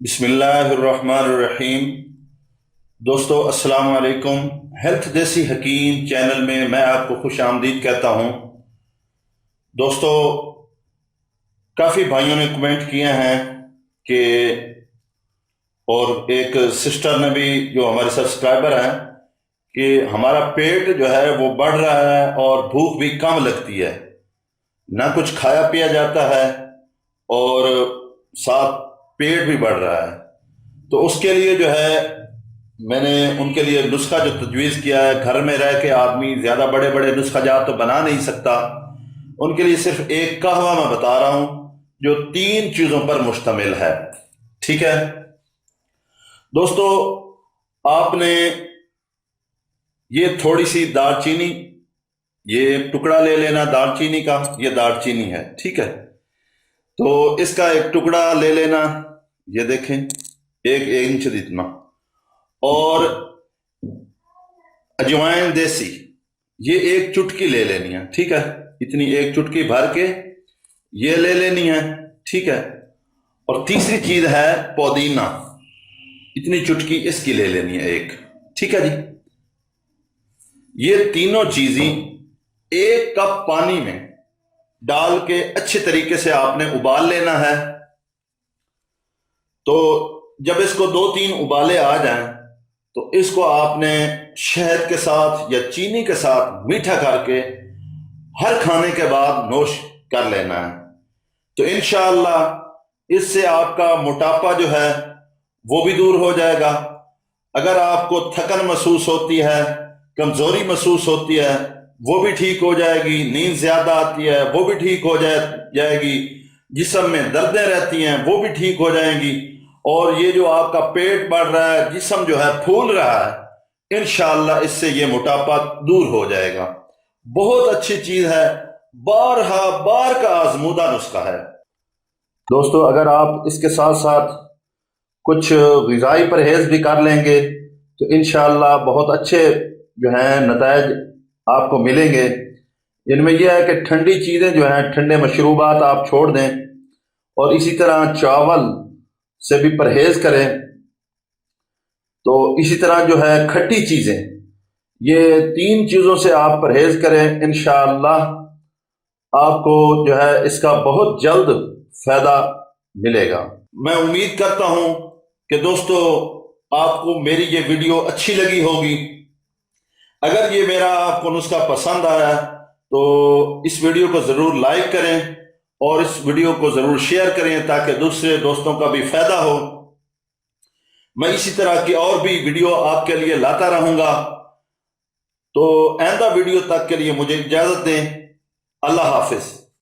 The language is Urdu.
بسم اللہ الرحمن الرحیم۔ دوستو السلام علیکم۔ ہیلتھ دیسی حکیم چینل میں میں آپ کو خوش آمدید کہتا ہوں۔ دوستو کافی بھائیوں نے کمنٹ کیے ہیں کہ اور ایک سسٹر نے بھی جو ہمارے سبسکرائبر ہیں کہ ہمارا پیٹ جو ہے وہ بڑھ رہا ہے اور بھوک بھی کم لگتی ہے، نہ کچھ کھایا پیا جاتا ہے اور ساتھ پیٹ بھی بڑھ رہا ہے۔ تو اس کے لیے جو ہے میں نے ان کے لیے نسخہ جو تجویز کیا ہے، گھر میں رہ کے آدمی زیادہ بڑے بڑے نسخہ جات تو بنا نہیں سکتا، ان کے لیے صرف ایک قہوہ میں بتا رہا ہوں جو 3 چیزوں پر مشتمل ہے۔ ٹھیک ہے دوستو، آپ نے یہ تھوڑی سی دار چینی، یہ ٹکڑا لے لینا دار چینی کا، یہ دار چینی ہے، ٹھیک ہے؟ تو اس کا ایک ٹکڑا لے لینا، یہ دیکھیں 1 انچ اتنا، اور اجوائن دیسی یہ 1 چٹکی لے لینی ہے، ٹھیک ہے؟ اتنی 1 چٹکی بھر کے یہ لے لینی ہے، ٹھیک ہے؟ اور تیسری چیز ہے پودینہ، اتنی چٹکی اس کی لے لینی ہے 1، ٹھیک ہے جی؟ یہ تینوں چیزیں 1 کپ پانی میں ڈال کے اچھے طریقے سے آپ نے ابال لینا ہے۔ تو جب اس کو 2-3 ابالے آ جائیں تو اس کو آپ نے شہد کے ساتھ یا چینی کے ساتھ میٹھا کر کے ہر کھانے کے بعد نوش کر لینا ہے۔ تو انشاءاللہ اس سے آپ کا موٹاپا جو ہے وہ بھی دور ہو جائے گا۔ اگر آپ کو تھکن محسوس ہوتی ہے، کمزوری محسوس ہوتی ہے، وہ بھی ٹھیک ہو جائے گی۔ نیند زیادہ آتی ہے، وہ بھی ٹھیک ہو جائے گی۔ جسم میں دردیں رہتی ہیں، وہ بھی ٹھیک ہو جائیں گی۔ اور یہ جو آپ کا پیٹ بڑھ رہا ہے، جسم جو ہے پھول رہا ہے، انشاءاللہ اس سے یہ موٹاپا دور ہو جائے گا۔ بہت اچھی چیز ہے، بارہا بار کا آزمودہ نسخہ ہے۔ دوستو اگر آپ اس کے ساتھ ساتھ کچھ غذائی پرہیز بھی کر لیں گے تو انشاءاللہ بہت اچھے جو ہیں نتائج آپ کو ملیں گے۔ ان میں یہ ہے کہ ٹھنڈی چیزیں جو ہیں، ٹھنڈے مشروبات آپ چھوڑ دیں، اور اسی طرح چاول سے بھی پرہیز کریں۔ تو اسی طرح جو ہے کھٹی چیزیں، یہ 3 چیزوں سے آپ پرہیز کریں، انشاءاللہ آپ کو جو ہے اس کا بہت جلد فائدہ ملے گا۔ میں امید کرتا ہوں کہ دوستو آپ کو میری یہ ویڈیو اچھی لگی ہوگی۔ اگر یہ میرا آپ کو نسخہ پسند آیا تو اس ویڈیو کو ضرور لائک کریں اور اس ویڈیو کو ضرور شیئر کریں تاکہ دوسرے دوستوں کا بھی فائدہ ہو۔ میں اسی طرح کی اور بھی ویڈیو آپ کے لیے لاتا رہوں گا۔ تو آئندہ ویڈیو تک کے لیے مجھے اجازت دیں۔ اللہ حافظ۔